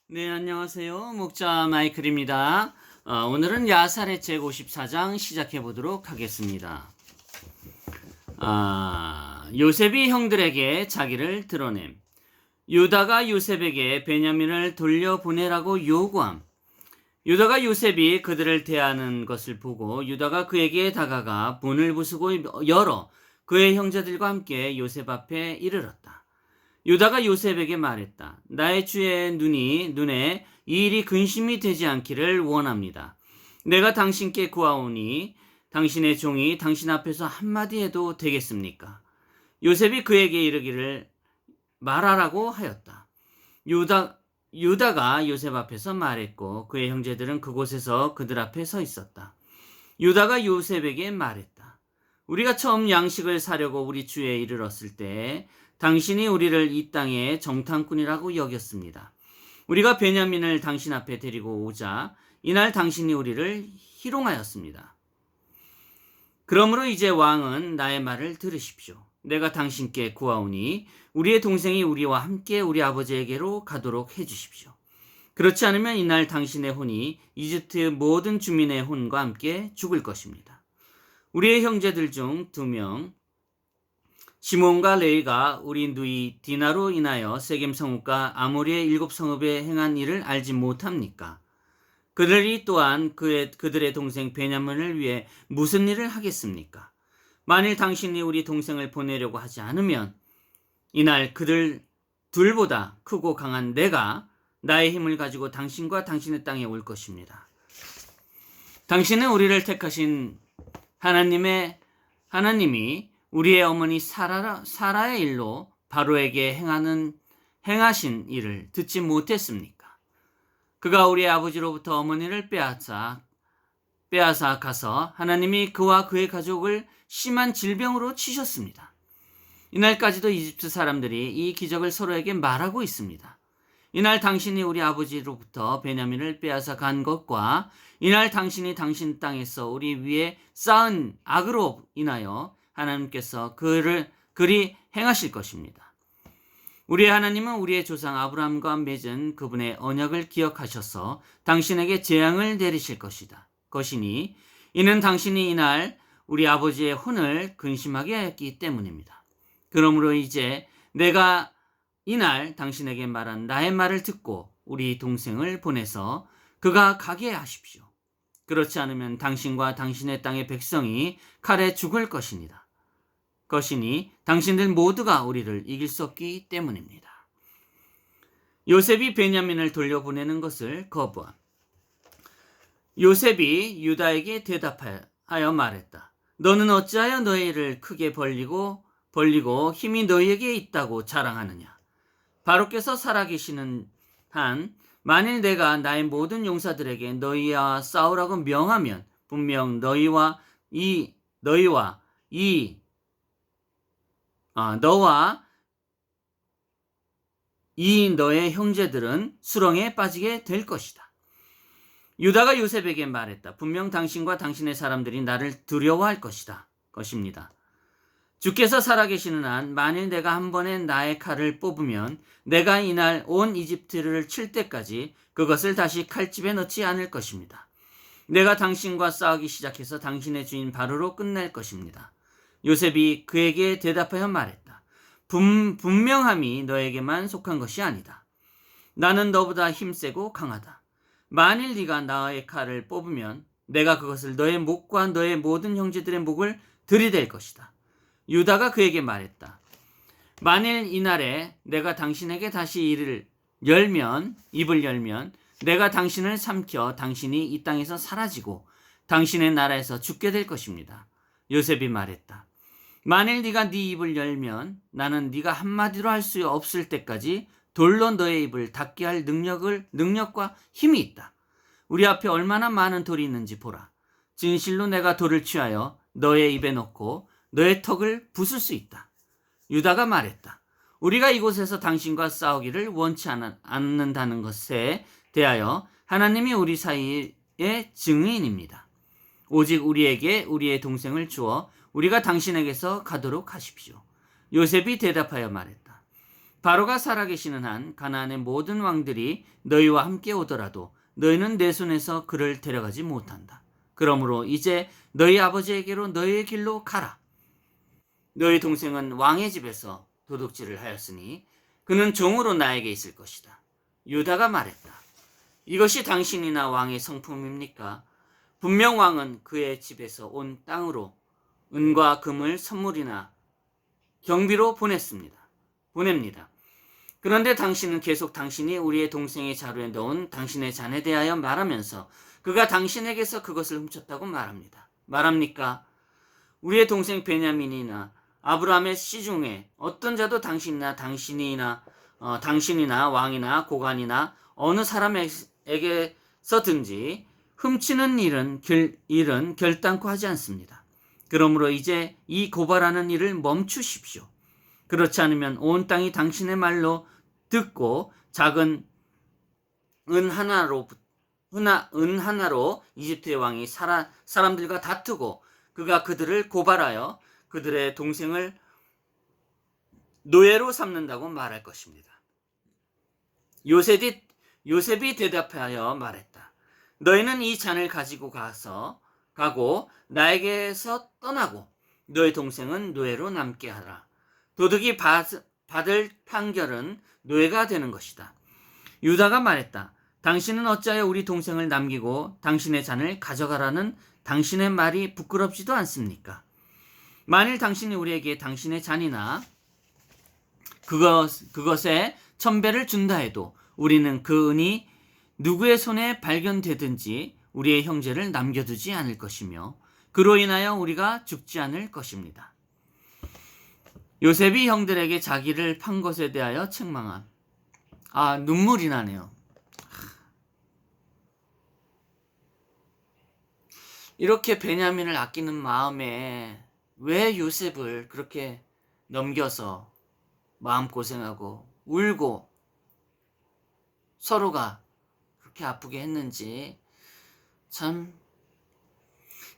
네, 안녕하세요. 목자 마이클입니다. 오늘은 야살의 책 54장 시작해 보도록 하겠습니다. 요셉이 형들에게 자기를 드러냄. 유다가 요셉에게 베냐민을 돌려보내라고 요구함. 유다가 요셉이 그들을 대하는 것을 보고 유다가 그에게 다가가 문을 부수고 열어 그의 형제들과 함께 요셉 앞에 이르렀다. 유다가 요셉에게 말했다. 나의 주의 눈에 이 일이 근심이 되지 않기를 원합니다. 내가 당신께 구하오니 당신의 종이 당신 앞에서 한마디 해도 되겠습니까? 요셉이 그에게 이르기를 말하라고 하였다. 유다가 요셉 앞에서 말했고 그의 형제들은 그곳에서 그들 앞에 서 있었다. 유다가 요셉에게 말했다. 우리가 처음 양식을 사려고 우리 주에 이르렀을 때 당신이 우리를 이 땅의 정탐꾼이라고 여겼습니다. 우리가 베냐민을 당신 앞에 데리고 오자 이날 당신이 우리를 희롱하였습니다. 그러므로 이제 왕은 나의 말을 들으십시오. 내가 당신께 구하오니 우리의 동생이 우리와 함께 우리 아버지에게로 가도록 해주십시오. 그렇지 않으면 이날 당신의 혼이 이집트의 모든 주민의 혼과 함께 죽을 것입니다. 우리의 형제들 중 2명 시몬과 레위가 우리 누이 디나로 인하여 세겜 성읍과 아모리의 7 성읍에 행한 일을 알지 못합니까? 그들이 또한 그들의 동생 베냐민을 위해 무슨 일을 하겠습니까? 만일 당신이 우리 동생을 보내려고 하지 않으면 이날 그들 둘보다 크고 강한 내가 나의 힘을 가지고 당신과 당신의 땅에 올 것입니다. 당신은 우리를 택하신 하나님이 우리의 어머니 사라의 일로 바로에게 행하신 일을 듣지 못했습니까? 그가 우리의 아버지로부터 어머니를 빼앗아 가서 하나님이 그와 그의 가족을 심한 질병으로 치셨습니다. 이날까지도 이집트 사람들이 이 기적을 서로에게 말하고 있습니다. 이날 당신이 우리 아버지로부터 베냐민을 빼앗아 간 것과 이날 당신이 당신 땅에서 우리 위에 쌓은 악으로 인하여 하나님께서 그리 행하실 것입니다. 우리의 하나님은 우리의 조상 아브라함과 맺은 그분의 언약을 기억하셔서 당신에게 재앙을 내리실 것이니 이는 당신이 이날 우리 아버지의 혼을 근심하게 하였기 때문입니다. 그러므로 이제 내가 이날 당신에게 말한 나의 말을 듣고 우리 동생을 보내서 그가 가게 하십시오. 그렇지 않으면 당신과 당신의 땅의 백성이 칼에 죽을 것이니 당신들 모두가 우리를 이길 수 없기 때문입니다. 요셉이 베냐민을 돌려보내는 것을 거부함. 요셉이 유다에게 대답하여 말했다. 너는 어찌하여 너의 일을 크게 벌리고 힘이 너희에게 있다고 자랑하느냐? 바로께서 살아계시는 한 만일 내가 나의 모든 용사들에게 너희와 싸우라고 명하면 분명 너와 너의 형제들은 수렁에 빠지게 될 것이다. 유다가 요셉에게 말했다. 분명 당신과 당신의 사람들이 나를 두려워할 것입니다. 주께서 살아계시는 한 만일 내가 한 번에 나의 칼을 뽑으면 내가 이날 온 이집트를 칠 때까지 그것을 다시 칼집에 넣지 않을 것입니다. 내가 당신과 싸우기 시작해서 당신의 주인 바로로 끝낼 것입니다. 요셉이 그에게 대답하여 말했다. 분명함이 너에게만 속한 것이 아니다. 나는 너보다 힘세고 강하다. 만일 네가 나의 칼을 뽑으면 내가 그것을 너의 목과 너의 모든 형제들의 목을 들이댈 것이다. 유다가 그에게 말했다. 만일 이날에 내가 당신에게 다시 입을 열면 내가 당신을 삼켜 당신이 이 땅에서 사라지고 당신의 나라에서 죽게 될 것입니다. 요셉이 말했다. 만일 네가 네 입을 열면 나는 네가 한마디로 할 수 없을 때까지 돌로 너의 입을 닫게 할 능력과 힘이 있다. 우리 앞에 얼마나 많은 돌이 있는지 보라. 진실로 내가 돌을 취하여 너의 입에 넣고 너의 턱을 부술 수 있다. 유다가 말했다. 우리가 이곳에서 당신과 싸우기를 원치 않는다는 것에 대하여 하나님이 우리 사이의 증인입니다. 오직 우리에게 우리의 동생을 주어 우리가 당신에게서 가도록 하십시오. 요셉이 대답하여 말했다. 바로가 살아계시는 한 가나안의 모든 왕들이 너희와 함께 오더라도 너희는 내 손에서 그를 데려가지 못한다. 그러므로 이제 너희 아버지에게로 너희의 길로 가라. 너희 동생은 왕의 집에서 도둑질을 하였으니 그는 종으로 나에게 있을 것이다. 유다가 말했다. 이것이 당신이나 왕의 성품입니까? 분명 왕은 그의 집에서 온 땅으로 은과 금을 선물이나 경비로 보냅니다. 그런데 당신은 계속 당신이 우리의 동생의 자루에 넣은 당신의 잔에 대하여 말하면서 그가 당신에게서 그것을 훔쳤다고 말합니까? 우리의 동생 베냐민이나 아브라함의 씨 중에 어떤 자도 당신이나 왕이나 고관이나 어느 사람에게서든지 훔치는 일은 결단코 하지 않습니다. 그러므로 이제 이 고발하는 일을 멈추십시오. 그렇지 않으면 온 땅이 당신의 말로 듣고 작은 은 하나로 이집트의 왕이 사람들과 다투고 그가 그들을 고발하여 그들의 동생을 노예로 삼는다고 말할 것입니다. 요셉이 대답하여 말했다. 너희는 이 잔을 가지고 가고 나에게서 떠나고 너희 동생은 노예로 남게 하라. 도둑이 받을 판결은 노예가 되는 것이다. 유다가 말했다. 당신은 어찌하여 우리 동생을 남기고 당신의 잔을 가져가라는 당신의 말이 부끄럽지도 않습니까? 만일 당신이 우리에게 당신의 잔이나 그것에 1000배를 준다 해도 우리는 그 은이 누구의 손에 발견되든지 우리의 형제를 남겨두지 않을 것이며 그로 인하여 우리가 죽지 않을 것입니다. 요셉이 형들에게 자기를 판 것에 대하여 책망함. 눈물이 나네요. 이렇게 베냐민을 아끼는 마음에 왜 요셉을 그렇게 넘겨서 마음고생하고 울고 서로가 그렇게 아프게 했는지 참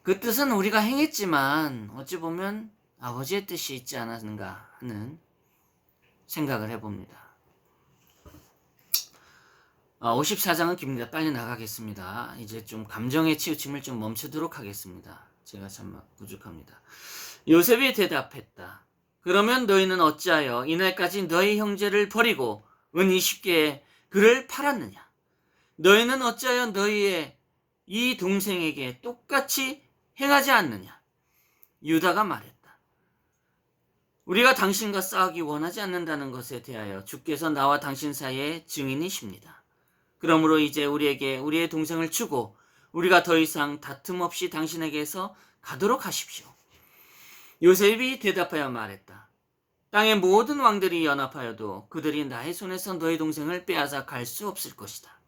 그 뜻은 우리가 행했지만 어찌 보면 아버지의 뜻이 있지 않았는가 하는 생각을 해봅니다. 54장은 깁니다. 빨리 나가겠습니다. 이제 좀 감정의 치우침을 좀 멈추도록 하겠습니다. 제가 참 부족합니다. 요셉이 대답했다. 그러면 너희는 어찌하여 이날까지 너희 형제를 버리고 은 20개의 그를 팔았느냐? 너희는 어찌하여 너희의 이 동생에게 똑같이 행하지 않느냐? 유다가 말했다. 우리가 당신과 싸우기 원하지 않는다는 것에 대하여 주께서 나와 당신 사이의 증인이십니다. 그러므로 이제 우리에게 우리의 동생을 주고 우리가 더 이상 다툼 없이 당신에게서 가도록 하십시오. 요셉이 대답하여 말했다. 땅의 모든 왕들이 연합하여도 그들이 나의 손에서 너희 동생을 빼앗아 갈 수 없을 것이다.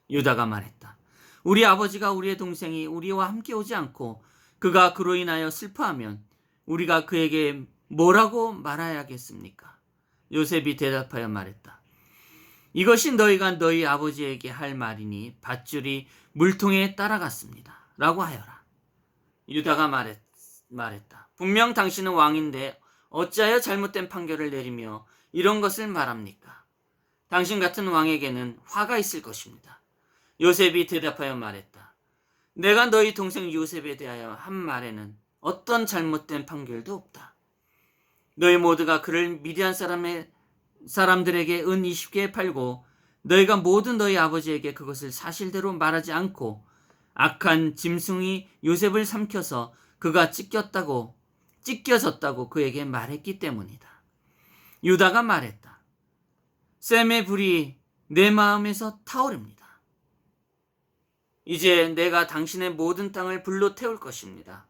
유다가 말했다. 우리 아버지가 우리의 동생이 우리와 함께 오지 않고 그가 그로 인하여 슬퍼하면 우리가 그에게 뭐라고 말해야겠습니까? 요셉이 대답하여 말했다. 이것이 너희가 너희 아버지에게 할 말이니 밧줄이 물통에 따라갔습니다. 라고 하여라. 유다가 말했다. 분명 당신은 왕인데 어찌하여 잘못된 판결을 내리며 이런 것을 말합니까? 당신 같은 왕에게는 화가 있을 것입니다. 요셉이 대답하여 말했다. 내가 너희 동생 요셉에 대하여 한 말에는 어떤 잘못된 판결도 없다. 너희 모두가 그를 미디안 사람들에게 은 20개에 팔고 너희가 모두 너희 아버지에게 그것을 사실대로 말하지 않고 악한 짐승이 요셉을 삼켜서 그가 찢겨졌다고 그에게 말했기 때문이다. 유다가 말했다. 셈의 불이 내 마음에서 타오릅니다. 이제 내가 당신의 모든 땅을 불로 태울 것입니다.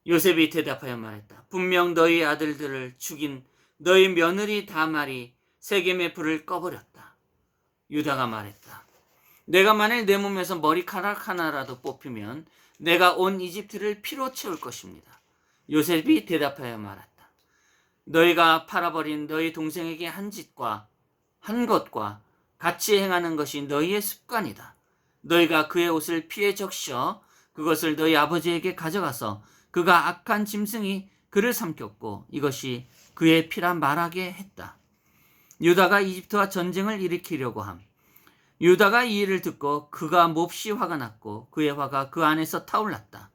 요셉이 대답하여 말했다. 분명 너희 아들들을 죽인 너희 며느리 다말이 세겜의 불을 꺼버렸다. 유다가 말했다. 내가 만일 내 몸에서 머리카락 하나라도 뽑히면 내가 온 이집트를 피로 채울 것입니다. 요셉이 대답하여 말했다. 너희가 팔아버린 너희 동생에게 한 것과 같이 행하는 것이 너희의 습관이다. 너희가 그의 옷을 피에 적셔 그것을 너희 아버지에게 가져가서 그가 악한 짐승이 그를 삼켰고 이것이 그의 피라 말하게 했다. 유다가 이집트와 전쟁을 일으키려고 함. 유다가 이 일을 듣고 그가 몹시 화가 났고 그의 화가 그 안에서 타올랐다.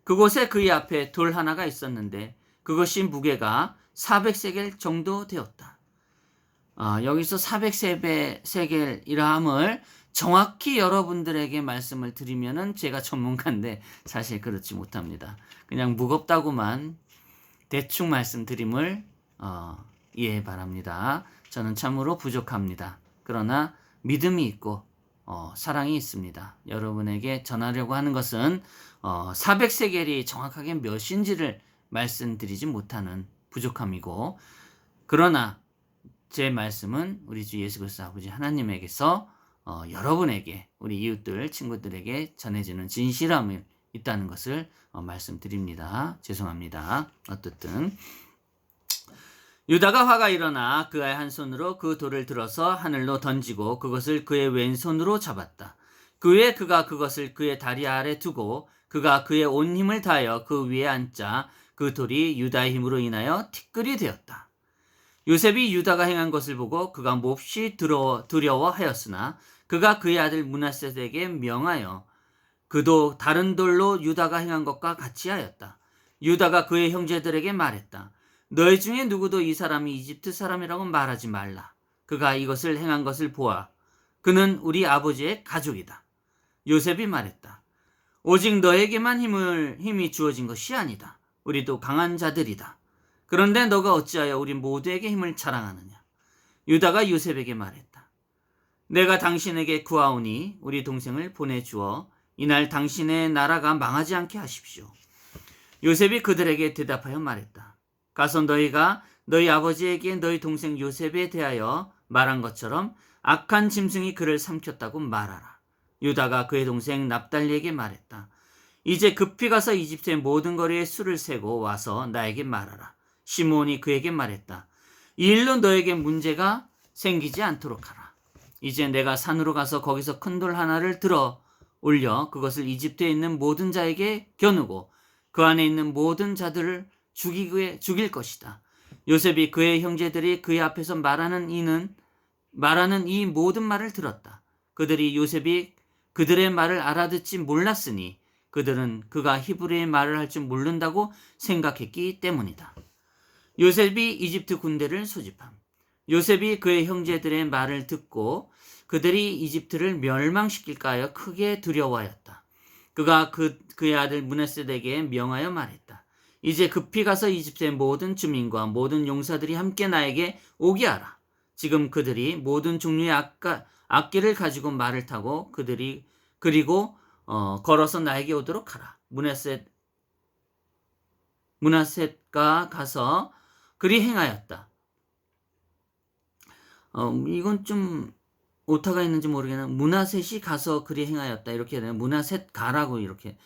그곳에 그의 앞에 돌 하나가 있었는데 그것이 무게가 400세겔 정도 되었다. 여기서 400세겔이라 함을 정확히 여러분들에게 말씀을 드리면은 제가 전문가인데 사실 그렇지 못합니다. 그냥 무겁다고만 대충 말씀드림을 이해 바랍니다. 저는 참으로 부족합니다. 그러나 믿음이 있고 사랑이 있습니다. 여러분에게 전하려고 하는 것은 400세겔이 정확하게 몇인지를 말씀드리지 못하는 부족함이고, 그러나 제 말씀은 우리 주 예수 그리스도 아버지 하나님에게서 여러분에게, 우리 이웃들, 친구들에게 전해지는 진실함이 있다는 것을 말씀드립니다. 죄송합니다. 어떻든 유다가 화가 일어나 그의 한 손으로 그 돌을 들어서 하늘로 던지고 그것을 그의 왼손으로 잡았다. 그 후에 그가 그것을 그의 다리 아래 두고 그가 그의 온 힘을 다하여 그 위에 앉자 그 돌이 유다의 힘으로 인하여 티끌이 되었다. 요셉이 유다가 행한 것을 보고 그가 몹시 두려워하였으나 그가 그의 아들 므낫셋에게 명하여 그도 다른 돌로 유다가 행한 것과 같이 하였다. 유다가 그의 형제들에게 말했다. 너희 중에 누구도 이 사람이 이집트 사람이라고 말하지 말라. 그가 이것을 행한 것을 보아. 그는 우리 아버지의 가족이다. 요셉이 말했다. 오직 너에게만 힘이 주어진 것이 아니다. 우리도 강한 자들이다. 그런데 너가 어찌하여 우리 모두에게 힘을 자랑하느냐. 유다가 요셉에게 말했다. 내가 당신에게 구하오니 우리 동생을 보내주어 이날 당신의 나라가 망하지 않게 하십시오. 요셉이 그들에게 대답하여 말했다. 가서 너희가 너희 아버지에게 너희 동생 요셉에 대하여 말한 것처럼 악한 짐승이 그를 삼켰다고 말하라. 유다가 그의 동생 납달리에게 말했다. 이제 급히 가서 이집트의 모든 거리에 수를 세고 와서 나에게 말하라. 시므온이 그에게 말했다. 이 일로 너에게 문제가 생기지 않도록 하라. 이제 내가 산으로 가서 거기서 큰 돌 하나를 들어 올려 그것을 이집트에 있는 모든 자에게 겨누고 그 안에 있는 모든 자들을 죽일 것이다. 요셉이 그의 형제들이 그의 앞에서 말하는 이 모든 말을 들었다. 그들이 요셉이 그들의 말을 알아듣지 몰랐으니 그들은 그가 히브리의 말을 할 줄 모른다고 생각했기 때문이다. 요셉이 이집트 군대를 소집함. 요셉이 그의 형제들의 말을 듣고 그들이 이집트를 멸망시킬까 하여 크게 두려워하였다. 그가 그의 아들 므낫셋에게 명하여 말했다. 이제 급히 가서 이집트의 모든 주민과 모든 용사들이 함께 나에게 오게 하라. 지금 그들이 모든 종류의 악기를 가지고 말을 타고 그리고 걸어서 나에게 오도록 하라. 므낫셋가 가서 그리 행하였다. 이건 좀 오타가 있는지 모르겠는데 므낫셋이 가서 그리 행하였다 이렇게 되면 므낫셋 가라고 이렇게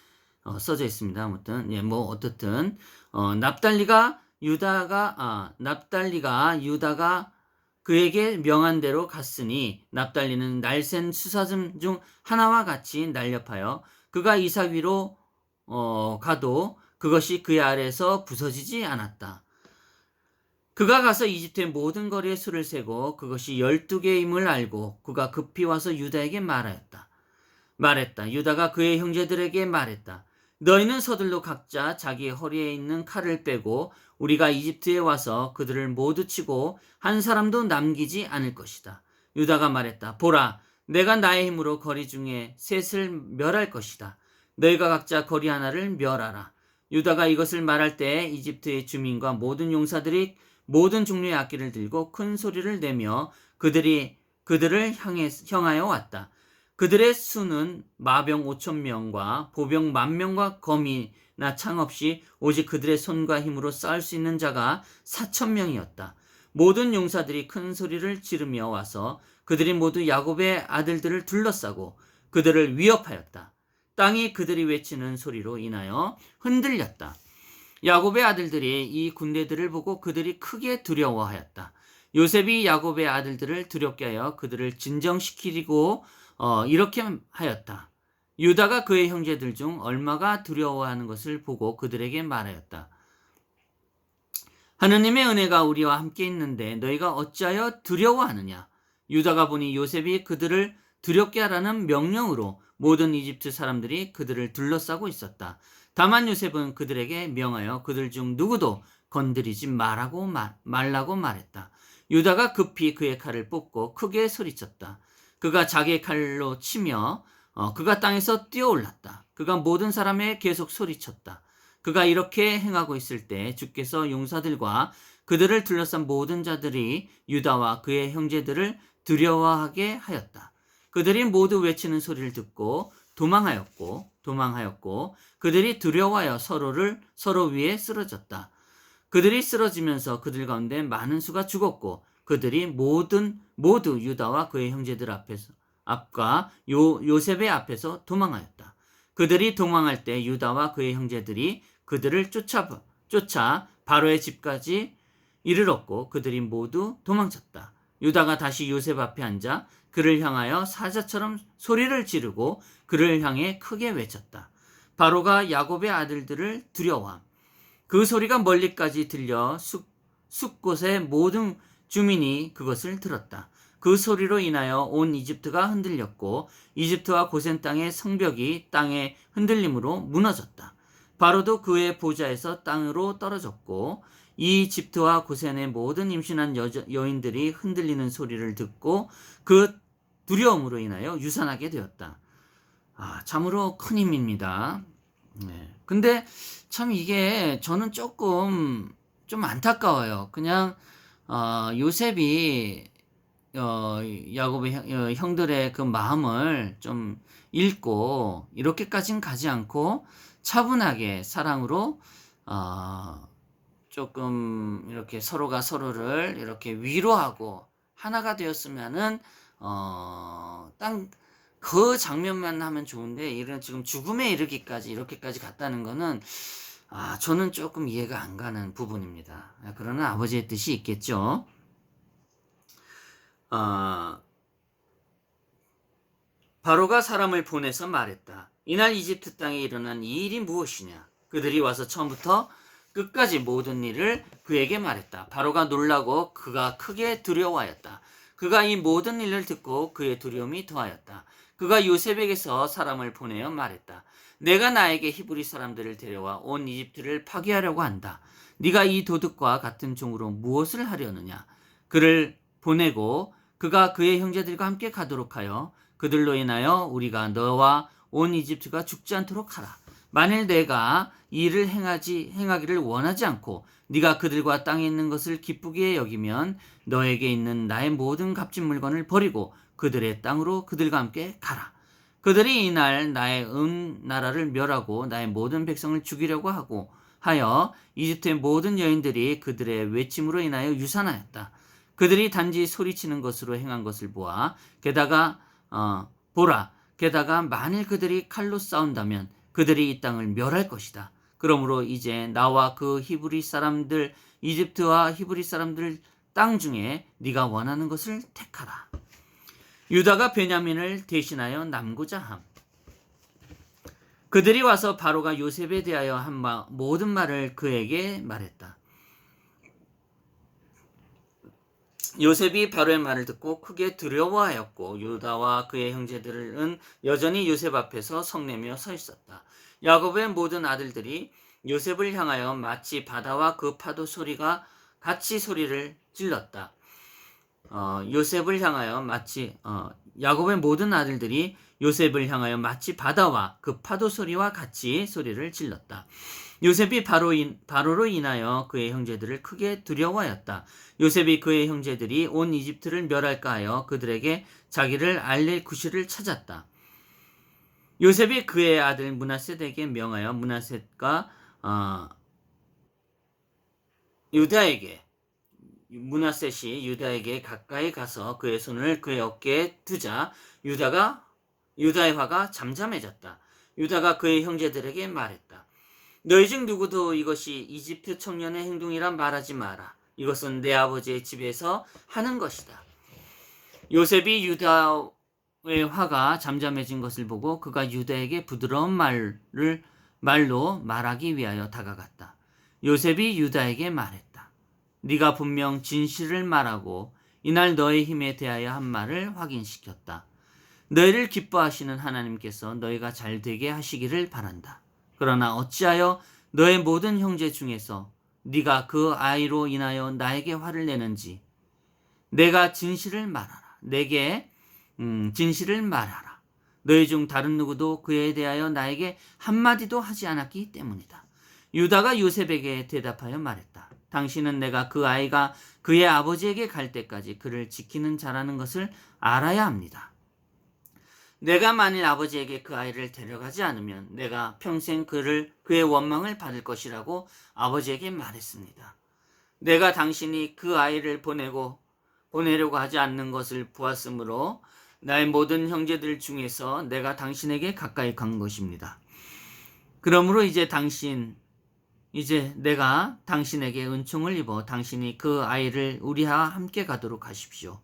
써져 있습니다. 아무튼 어떻든 납달리가 유다가 그에게 명한 대로 갔으니 납달리는 날쌘 수사슴 중 하나와 같이 날렵하여 그가 이삭 위로 가도 그것이 그의 아래에서 부서지지 않았다. 그가 가서 이집트의 모든 거리에 수를 세고 그것이 12개임을 알고 그가 급히 와서 유다에게 말했다. 유다가 그의 형제들에게 말했다. 너희는 서둘러 각자 자기 허리에 있는 칼을 빼고 우리가 이집트에 와서 그들을 모두 치고 한 사람도 남기지 않을 것이다. 유다가 말했다. 보라, 내가 나의 힘으로 거리 중에 셋을 멸할 것이다. 너희가 각자 거리 하나를 멸하라. 유다가 이것을 말할 때 이집트의 주민과 모든 용사들이 모든 종류의 악기를 들고 큰 소리를 내며 그들을 향하여 왔다. 그들의 수는 마병 5,000명과 보병 10,000명과 검이나 창 없이 오직 그들의 손과 힘으로 싸울 수 있는 자가 4,000명이었다. 모든 용사들이 큰 소리를 지르며 와서 그들이 모두 야곱의 아들들을 둘러싸고 그들을 위협하였다. 땅이 그들이 외치는 소리로 인하여 흔들렸다. 야곱의 아들들이 이 군대들을 보고 그들이 크게 두려워하였다. 요셉이 야곱의 아들들을 두렵게 하여 그들을 진정시키고 이렇게 하였다. 유다가 그의 형제들 중 얼마가 두려워하는 것을 보고 그들에게 말하였다. 하느님의 은혜가 우리와 함께 있는데 너희가 어찌하여 두려워하느냐? 유다가 보니 요셉이 그들을 두렵게 하라는 명령으로 모든 이집트 사람들이 그들을 둘러싸고 있었다. 다만 요셉은 그들에게 명하여 그들 중 누구도 건드리지 말라고 말했다. 유다가 급히 그의 칼을 뽑고 크게 소리쳤다. 그가 자기의 칼로 치며 그가 땅에서 뛰어올랐다. 그가 모든 사람에 계속 소리쳤다. 그가 이렇게 행하고 있을 때 주께서 용사들과 그들을 둘러싼 모든 자들이 유다와 그의 형제들을 두려워하게 하였다. 그들이 모두 외치는 소리를 듣고 도망하였고 그들이 두려워하여 서로 위에 쓰러졌다. 그들이 쓰러지면서 그들 가운데 많은 수가 죽었고 그들이 모두 유다와 그의 형제들 앞과 요셉의 앞에서 도망하였다. 그들이 도망할 때 유다와 그의 형제들이 그들을 쫓아 바로의 집까지 이르렀고 그들이 모두 도망쳤다. 유다가 다시 요셉 앞에 앉아 그를 향하여 사자처럼 소리를 지르고 그를 향해 크게 외쳤다. 바로가 야곱의 아들들을 두려워함. 그 소리가 멀리까지 들려 숲곳의 모든 주민이 그것을 들었다. 그 소리로 인하여 온 이집트가 흔들렸고 이집트와 고센 땅의 성벽이 땅의 흔들림으로 무너졌다. 바로도 그의 보좌에서 땅으로 떨어졌고 이집트와 고센의 모든 임신한 여인들이 흔들리는 소리를 듣고 그 두려움으로 인하여 유산하게 되었다. 참으로 큰 힘입니다. 네. 근데 참 이게 저는 좀 안타까워요. 그냥 요셉이 야곱의 형들의 그 마음을 좀 읽고 이렇게까지는 가지 않고 차분하게 사랑으로 조금 이렇게 서로가 서로를 이렇게 위로하고 하나가 되었으면은 그 장면만 하면 좋은데 이런 지금 죽음에 이르기까지 이렇게까지 갔다는 거는 저는 조금 이해가 안 가는 부분입니다. 그러나 아버지의 뜻이 있겠죠. 바로가 사람을 보내서 말했다. 이날 이집트 땅에 일어난 이 일이 무엇이냐? 그들이 와서 처음부터 끝까지 모든 일을 그에게 말했다. 바로가 놀라고 그가 크게 두려워하였다. 그가 이 모든 일을 듣고 그의 두려움이 더하였다. 그가 요셉에게서 사람을 보내어 말했다. 내가 나에게 히브리 사람들을 데려와 온 이집트를 파괴하려고 한다. 네가 이 도둑과 같은 종으로 무엇을 하려느냐? 그를 보내고 그가 그의 형제들과 함께 가도록 하여 그들로 인하여 우리가 너와 온 이집트가 죽지 않도록 하라. 만일 내가 이 일을 행하기를 원하지 않고 네가 그들과 땅에 있는 것을 기쁘게 여기면 너에게 있는 나의 모든 값진 물건을 버리고 그들의 땅으로 그들과 함께 가라. 그들이 이날 나의 나라를 멸하고 나의 모든 백성을 죽이려고 하여 이집트의 모든 여인들이 그들의 외침으로 인하여 유산하였다. 그들이 단지 소리치는 것으로 행한 것을 보아 게다가 만일 그들이 칼로 싸운다면 그들이 이 땅을 멸할 것이다. 그러므로 이제 나와 그 이집트와 히브리 사람들 땅 중에 네가 원하는 것을 택하라. 유다가 베냐민을 대신하여 남고자 함. 그들이 와서 바로가 요셉에 대하여 한 모든 말을 그에게 말했다. 요셉이 바로의 말을 듣고 크게 두려워하였고 유다와 그의 형제들은 여전히 요셉 앞에서 성내며 서 있었다. 야곱의 모든 아들들이 요셉을 향하여 마치 바다와 그 파도 소리가 같이 소리를 질렀다. 야곱의 모든 아들들이 요셉을 향하여 마치 바다와 그 파도 소리와 같이 소리를 질렀다. 요셉이 바로로 인하여 그의 형제들을 크게 두려워하였다. 요셉이 그의 형제들이 온 이집트를 멸할까 하여 그들에게 자기를 알릴 구실을 찾았다. 요셉이 그의 아들 므낫셋에게 명하여 므낫셋과 므낫셋이 유다에게 가까이 가서 그의 손을 그의 어깨에 두자 유다의 화가 잠잠해졌다. 유다가 그의 형제들에게 말했다. 너희 중 누구도 이것이 이집트 청년의 행동이라 말하지 마라. 이것은 내 아버지의 집에서 하는 것이다. 요셉이 유다의 화가 잠잠해진 것을 보고 그가 유다에게 부드러운 말로 말하기 위하여 다가갔다. 요셉이 유다에게 말했다. 네가 분명 진실을 말하고 이날 너의 힘에 대하여 한 말을 확인시켰다. 너희를 기뻐하시는 하나님께서 너희가 잘 되게 하시기를 바란다. 그러나 어찌하여 너의 모든 형제 중에서 네가 그 아이로 인하여 나에게 화를 내는지 내가 진실을 말하라. 내게 진실을 말하라. 너희 중 다른 누구도 그에 대하여 나에게 한마디도 하지 않았기 때문이다. 유다가 요셉에게 대답하여 말했다. 당신은 내가 그 아이가 그의 아버지에게 갈 때까지 그를 지키는 자라는 것을 알아야 합니다. 내가 만일 아버지에게 그 아이를 데려가지 않으면 내가 평생 그의 원망을 받을 것이라고 아버지에게 말했습니다. 내가 당신이 그 아이를 보내려고 하지 않는 것을 보았으므로 나의 모든 형제들 중에서 내가 당신에게 가까이 간 것입니다. 그러므로 이제 내가 당신에게 은총을 입어 당신이 그 아이를 우리와 함께 가도록 하십시오.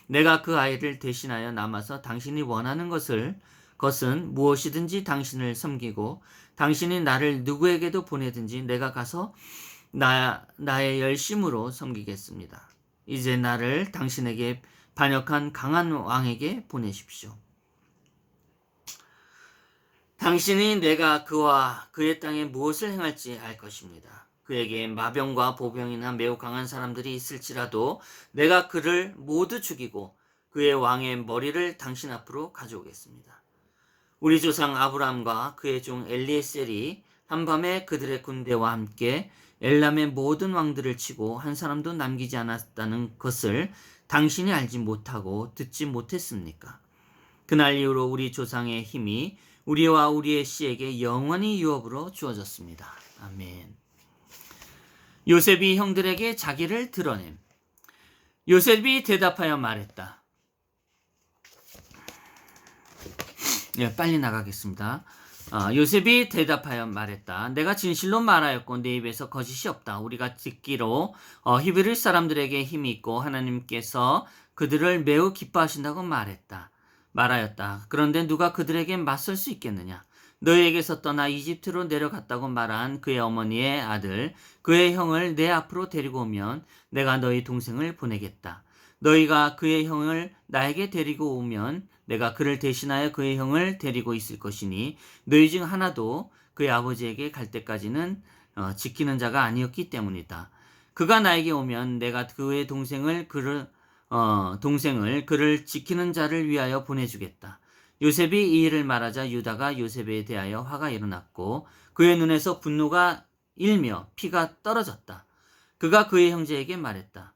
내가 그 아이를 대신하여 남아서 당신이 원하는 것은 무엇이든지 당신을 섬기고 당신이 나를 누구에게도 보내든지 내가 가서 나의 열심으로 섬기겠습니다. 이제 나를 당신에게 반역한 강한 왕에게 보내십시오. 당신이 내가 그와 그의 땅에 무엇을 행할지 알 것입니다. 그에게 마병과 보병이나 매우 강한 사람들이 있을지라도 내가 그를 모두 죽이고 그의 왕의 머리를 당신 앞으로 가져오겠습니다. 우리 조상 아브라함과 그의 종 엘리에셀이 한밤에 그들의 군대와 함께 엘람의 모든 왕들을 치고 한 사람도 남기지 않았다는 것을 당신이 알지 못하고 듣지 못했습니까? 그날 이후로 우리 조상의 힘이 우리와 우리의 씨에게 영원히 유업으로 주어졌습니다. 아멘. 요셉이 형들에게 자기를 드러냄. 요셉이 대답하여 말했다. 빨리 나가겠습니다. 요셉이 대답하여 말했다. 내가 진실로 말하였고 내 입에서 거짓이 없다. 우리가 듣기로 히브리 사람들에게 힘이 있고 하나님께서 그들을 매우 기뻐하신다고 말하였다. 그런데 누가 그들에게 맞설 수 있겠느냐? 너희에게서 떠나 이집트로 내려갔다고 말한 그의 어머니의 아들, 그의 형을 내 앞으로 데리고 오면 내가 너희 동생을 보내겠다. 너희가 그의 형을 나에게 데리고 오면 내가 그를 대신하여 그의 형을 데리고 있을 것이니 너희 중 하나도 그의 아버지에게 갈 때까지는 지키는 자가 아니었기 때문이다. 그가 나에게 오면 내가 그의 동생을 그를 지키는 자를 위하여 보내주겠다. 요셉이 이 일을 말하자 유다가 요셉에 대하여 화가 일어났고 그의 눈에서 분노가 일며 피가 떨어졌다. 그가 그의 형제에게 말했다.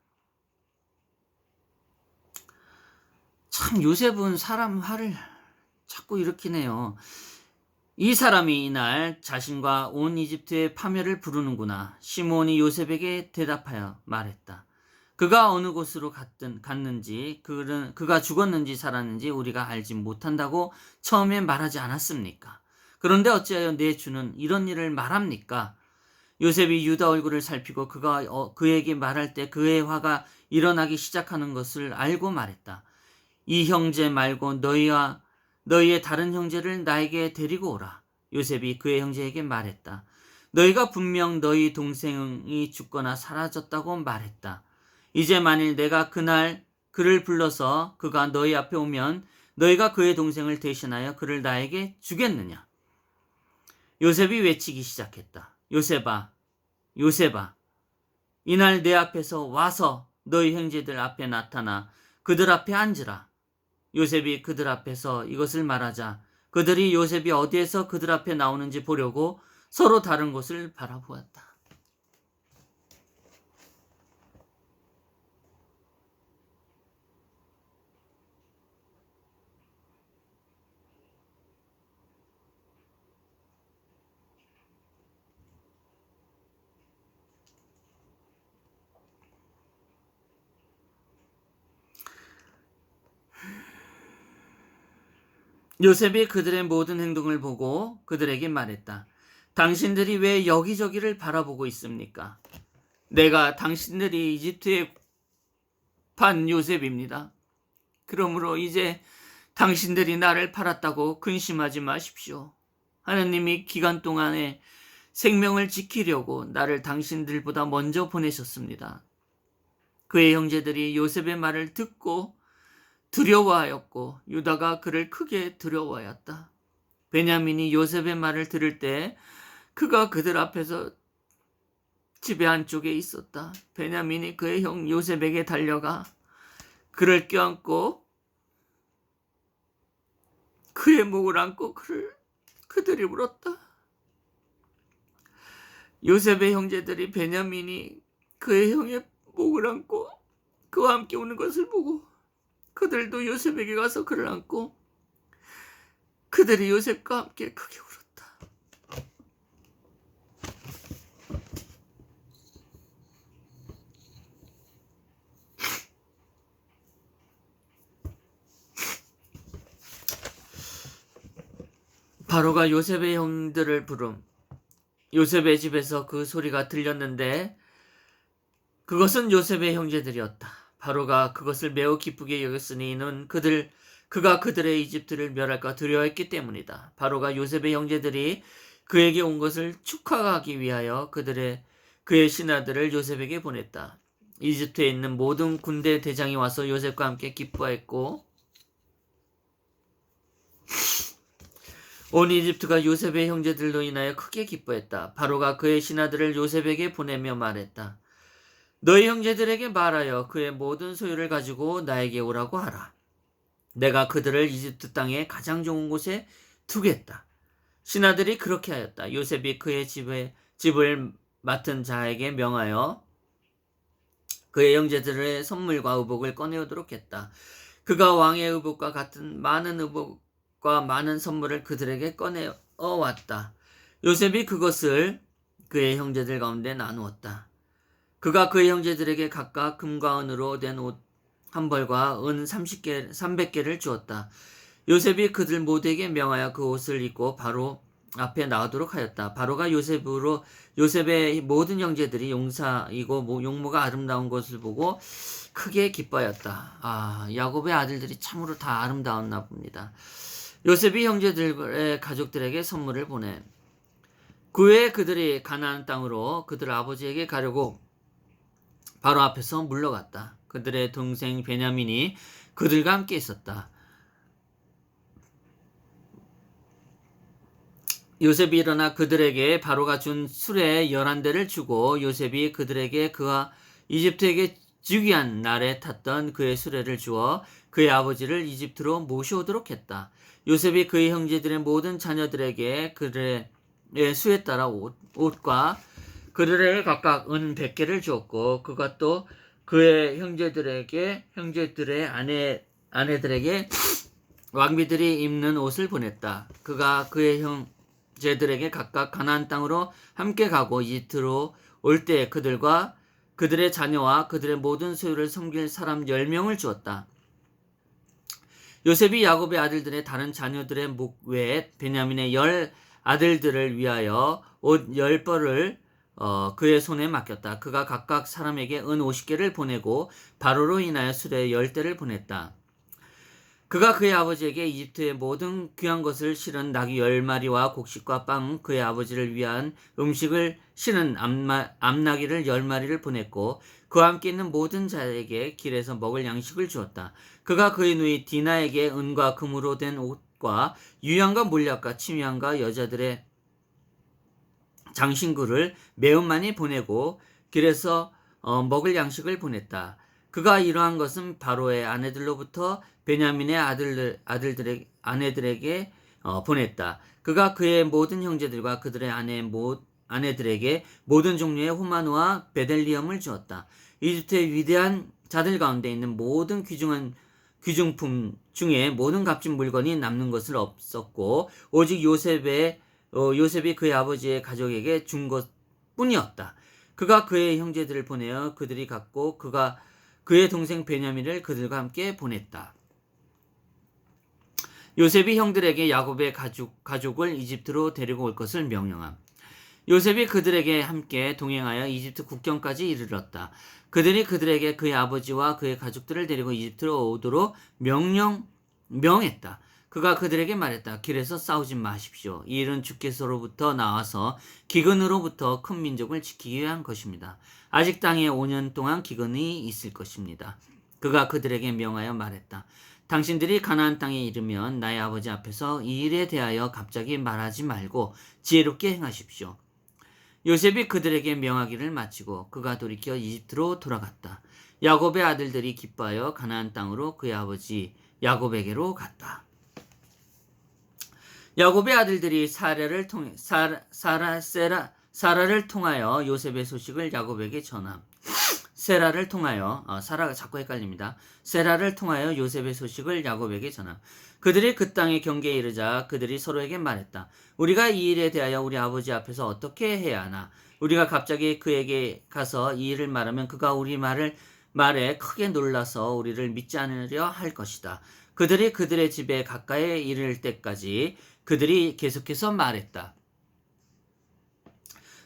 참 요셉은 사람 화를 자꾸 일으키네요. 이 사람이 이날 자신과 온 이집트의 파멸을 부르는구나. 시므온이 요셉에게 대답하여 말했다. 그가 어느 곳으로 갔는지 그가 죽었는지 살았는지 우리가 알지 못한다고 처음에 말하지 않았습니까? 그런데 어찌하여 내 주는 이런 일을 말합니까? 요셉이 유다 얼굴을 살피고 그가 그에게 말할 때 그의 화가 일어나기 시작하는 것을 알고 말했다. 이 형제 말고 너희의 다른 형제를 나에게 데리고 오라. 요셉이 그의 형제에게 말했다. 너희가 분명 너희 동생이 죽거나 사라졌다고 말했다. 이제 만일 내가 그날 그를 불러서 그가 너희 앞에 오면 너희가 그의 동생을 대신하여 그를 나에게 주겠느냐? 요셉이 외치기 시작했다. 요셉아, 요셉아, 이날 내 앞에서 와서 너희 형제들 앞에 나타나 그들 앞에 앉으라. 요셉이 그들 앞에서 이것을 말하자 그들이 요셉이 어디에서 그들 앞에 나오는지 보려고 서로 다른 곳을 바라보았다. 요셉이 그들의 모든 행동을 보고 그들에게 말했다. 당신들이 왜 여기저기를 바라보고 있습니까? 내가 당신들이 이집트에 판 요셉입니다. 그러므로 이제 당신들이 나를 팔았다고 근심하지 마십시오. 하나님이 기간 동안에 생명을 지키려고 나를 당신들보다 먼저 보내셨습니다. 그의 형제들이 요셉의 말을 듣고 두려워하였고 유다가 그를 크게 두려워하였다. 베냐민이 요셉의 말을 들을 때 그가 그들 앞에서 집의 안쪽에 있었다. 베냐민이 그의 형 요셉에게 달려가 그를 껴안고 그의 목을 안고 그들이 울었다. 요셉의 형제들이 베냐민이 그의 형의 목을 안고 그와 함께 우는 것을 보고 그들도 요셉에게 가서 그를 안고 그들이 요셉과 함께 크게 울었다. 바로가 요셉의 형들을 부름. 요셉의 집에서 그 소리가 들렸는데 그것은 요셉의 형제들이었다. 바로가 그것을 매우 기쁘게 여겼으니 이는 그가 그들의 이집트를 멸할까 두려워했기 때문이다. 바로가 요셉의 형제들이 그에게 온 것을 축하하기 위하여 그의 신하들을 요셉에게 보냈다. 이집트에 있는 모든 군대 대장이 와서 요셉과 함께 기뻐했고 온 이집트가 요셉의 형제들로 인하여 크게 기뻐했다. 바로가 그의 신하들을 요셉에게 보내며 말했다. 너희 형제들에게 말하여 그의 모든 소유를 가지고 나에게 오라고 하라. 내가 그들을 이집트 땅의 가장 좋은 곳에 두겠다. 신하들이 그렇게 하였다. 요셉이 그의 집을 맡은 자에게 명하여 그의 형제들의 선물과 의복을 꺼내오도록 했다. 그가 왕의 의복과 같은 많은 의복과 많은 선물을 그들에게 꺼내어왔다. 요셉이 그것을 그의 형제들 가운데 나누었다. 그가 그의 형제들에게 각각 금과 은으로 된 옷 한 벌과 은 300개를 주었다. 요셉이 그들 모두에게 명하여 그 옷을 입고 바로 앞에 나오도록 하였다. 바로가 요셉의 모든 형제들이 용사이고 용모가 아름다운 것을 보고 크게 기뻐하였다. 야곱의 아들들이 참으로 다 아름다웠나 봅니다. 요셉이 형제들의 가족들에게 선물을 보내 그 후에 그들이 가나안 땅으로 그들 아버지에게 가려고 바로 앞에서 물러갔다. 그들의 동생 베냐민이 그들과 함께 있었다. 요셉이 일어나 그들에게 바로가 준 수레 11대를 주고 요셉이 그들에게 그와 이집트에게 즉위한 날에 탔던 그의 수레를 주어 그의 아버지를 이집트로 모셔오도록 했다. 요셉이 그의 형제들의 모든 자녀들에게 그들의 수에 따라 옷과 그들에게 각각 은 100개를 주었고 그가 또 그의 형제들의 아내들에게 왕비들이 입는 옷을 보냈다. 그가 그의 형제들에게 각각 가나안 땅으로 함께 가고 이집트로 올 때 그들과 그들의 자녀와 그들의 모든 소유를 섬길 사람 10명을 주었다. 요셉이 야곱의 아들들의 다른 자녀들의 목 외에 베냐민의 10 아들들을 위하여 옷 10벌을 그의 손에 맡겼다. 그가 각각 사람에게 은 50개를 보내고 바로로 인하여 수레 10대를 보냈다. 그가 그의 아버지에게 이집트의 모든 귀한 것을 실은 나귀 10마리와 곡식과 빵, 그의 아버지를 위한 음식을 실은 암나귀를 10마리를 보냈고 그와 함께 있는 모든 자에게 길에서 먹을 양식을 주었다. 그가 그의 누이 디나에게 은과 금으로 된 옷과 유향과 몰약과 침향과 여자들의 장신구를 매우 많이 보내고 길에서 먹을 양식을 보냈다. 그가 이러한 것은 바로의 아내들로부터 베냐민의 아내들에게 보냈다. 그가 그의 모든 형제들과 그들의 아내들에게 모든 종류의 호마노와 베델리엄을 주었다. 이집트의 위대한 자들 가운데 있는 모든 귀중품 중에 모든 값진 물건이 남는 것은 없었고 오직 요셉이 그의 아버지의 가족에게 준 것뿐이었다. 그가 그의 형제들을 보내어 그들이 갖고 그가 그의 동생 베냐민을 그들과 함께 보냈다. 요셉이 형들에게 야곱의 가족을 이집트로 데리고 올 것을 명령함. 요셉이 그들에게 함께 동행하여 이집트 국경까지 이르렀다. 그들이 그들에게 그의 아버지와 그의 가족들을 데리고 이집트로 오도록 명했다. 그가 그들에게 말했다. 길에서 싸우지 마십시오. 이 일은 주께서로부터 나와서 기근으로부터 큰 민족을 지키기 위한 것입니다. 아직 땅에 5년 동안 기근이 있을 것입니다. 그가 그들에게 명하여 말했다. 당신들이 가나안 땅에 이르면 나의 아버지 앞에서 이 일에 대하여 갑자기 말하지 말고 지혜롭게 행하십시오. 요셉이 그들에게 명하기를 마치고 그가 돌이켜 이집트로 돌아갔다. 야곱의 아들들이 기뻐하여 가나안 땅으로 그의 아버지 야곱에게로 갔다. 야곱의 아들들이 사라를 통하여 요셉의 소식을 야곱에게 전함. 세라를 통하여 사라가 자꾸 헷갈립니다. 세라를 통하여 요셉의 소식을 야곱에게 전함. 그들이 그 땅의 경계에 이르자 그들이 서로에게 말했다. 우리가 이 일에 대하여 우리 아버지 앞에서 어떻게 해야 하나? 우리가 갑자기 그에게 가서 이 일을 말하면 그가 우리 말에 크게 놀라서 우리를 믿지 않으려 할 것이다. 그들이 그들의 집에 가까이 이를 때까지 그들이 계속해서 말했다.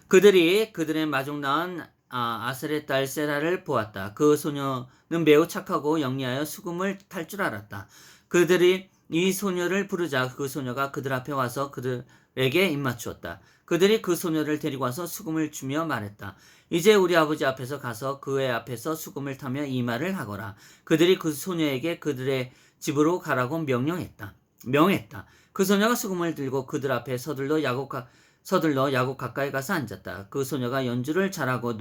그들이 그들의 마중 나은 아셀의 딸 세라를 보았다. 그 소녀는 매우 착하고 영리하여 수금을 탈 줄 알았다. 그들이 이 소녀를 부르자 그 소녀가 그들 앞에 와서 그들에게 입맞추었다. 그들이 그 소녀를 데리고 와서 수금을 추며 말했다. 이제 우리 아버지 앞에서 가서 그의 앞에서 수금을 타며 이 말을 하거라. 그들이 그 소녀에게 그들의 집으로 가라고 명했다. 그 소녀가 수금을 들고 그들 앞에 서둘러 야곱 가까이 가서 앉았다. 그 소녀가 연주를 잘하고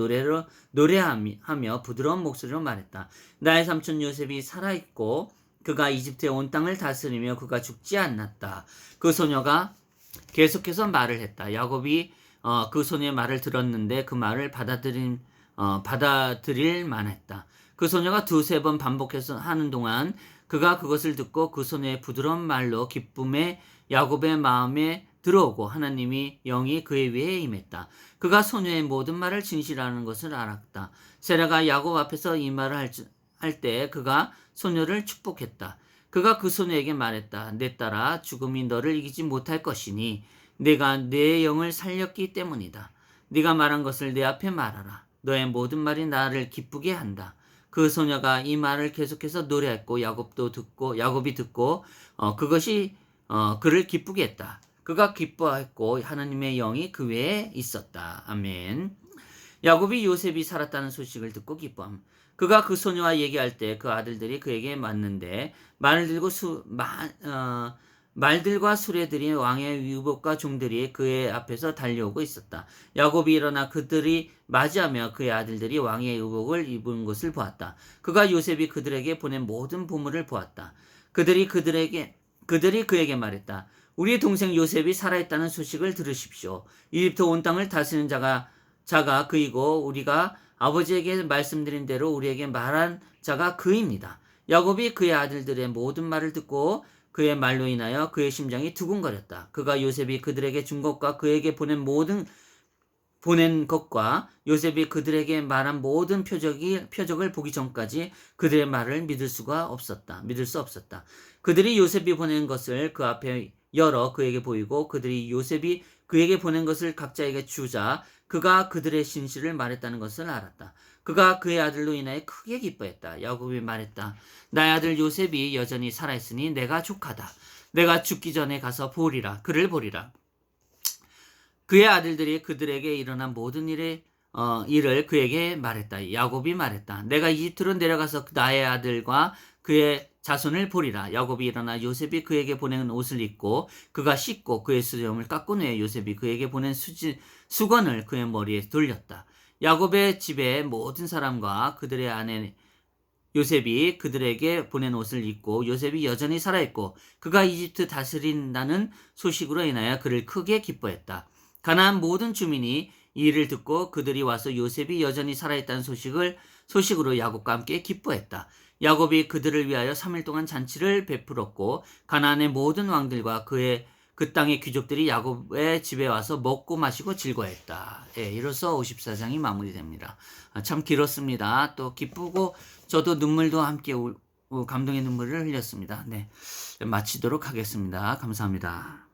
노래하며 부드러운 목소리로 말했다. 나의 삼촌 요셉이 살아있고 그가 이집트의 온 땅을 다스리며 그가 죽지 않았다. 그 소녀가 계속해서 말을 했다. 야곱이 그 소녀의 말을 들었는데 그 말을 받아들일 만했다. 그 소녀가 두세 번 반복해서 하는 동안 그가 그것을 듣고 그 소녀의 부드러운 말로 기쁨에 야곱의 마음에 들어오고 하나님이 영이 그의 위에 임했다. 그가 소녀의 모든 말을 진실하는 것을 알았다. 세라가 야곱 앞에서 이 말을 할 때 그가 소녀를 축복했다. 그가 그 소녀에게 말했다. 내 딸아, 죽음이 너를 이기지 못할 것이니 내가 내 영을 살렸기 때문이다. 네가 말한 것을 내 앞에 말하라. 너의 모든 말이 나를 기쁘게 한다. 그 소녀가 이 말을 계속해서 노래했고 야곱이 듣고 그것이 그를 기쁘게 했다. 그가 기뻐했고 하나님의 영이 그 외에 있었다. 아멘. 야곱이 요셉이 살았다는 소식을 듣고 기뻐함. 그가 그 소녀와 얘기할 때 그 아들들이 그에게 왔는데 말들과 수레들이 왕의 유복과 종들이 그의 앞에서 달려오고 있었다. 야곱이 일어나 그들이 맞이하며 그의 아들들이 왕의 유복을 입은 것을 보았다. 그가 요셉이 그들에게 보낸 모든 보물을 보았다. 그들이 그에게 말했다. 우리의 동생 요셉이 살아있다는 소식을 들으십시오. 이집트 온 땅을 다스리는 자가 그이고 우리가 아버지에게 말씀드린 대로 우리에게 말한 자가 그입니다. 야곱이 그의 아들들의 모든 말을 듣고 그의 말로 인하여 그의 심장이 두근거렸다. 그가 요셉이 그들에게 준 것과 그에게 보낸 것과 요셉이 그들에게 말한 모든 표적을 보기 전까지 그들의 말을 믿을 수 없었다. 그들이 요셉이 보낸 것을 그 앞에 열어 그에게 보이고 그들이 요셉이 그에게 보낸 것을 각자에게 주자 그가 그들의 진실을 말했다는 것을 알았다. 그가 그의 아들로 인하여 크게 기뻐했다. 야곱이 말했다. 나의 아들 요셉이 여전히 살아있으니 내가 족하다. 내가 죽기 전에 가서 그를 보리라. 그의 아들들이 그들에게 일어난 모든 일을 그에게 말했다. 야곱이 말했다. 내가 이집트로 내려가서 나의 아들과 그의 자손을 보리라. 야곱이 일어나 요셉이 그에게 보낸 옷을 입고 그가 씻고 그의 수염을 깎은 후에 요셉이 그에게 보낸 수건을 그의 머리에 돌렸다. 야곱의 집의 모든 사람과 그들의 아내 요셉이 그들에게 보낸 옷을 입고 요셉이 여전히 살아있고 그가 이집트 다스린다는 소식으로 인하여 그를 크게 기뻐했다. 가나안 모든 주민이 이 일을 듣고 그들이 와서 요셉이 여전히 살아있다는 소식으로 야곱과 함께 기뻐했다. 야곱이 그들을 위하여 3일 동안 잔치를 베풀었고 가나안의 모든 왕들과 그 땅의 귀족들이 야곱의 집에 와서 먹고 마시고 즐거워했다. 이로써 54장이 마무리됩니다. 참 길었습니다. 또 기쁘고 저도 눈물도 함께 감동의 눈물을 흘렸습니다. 마치도록 하겠습니다. 감사합니다.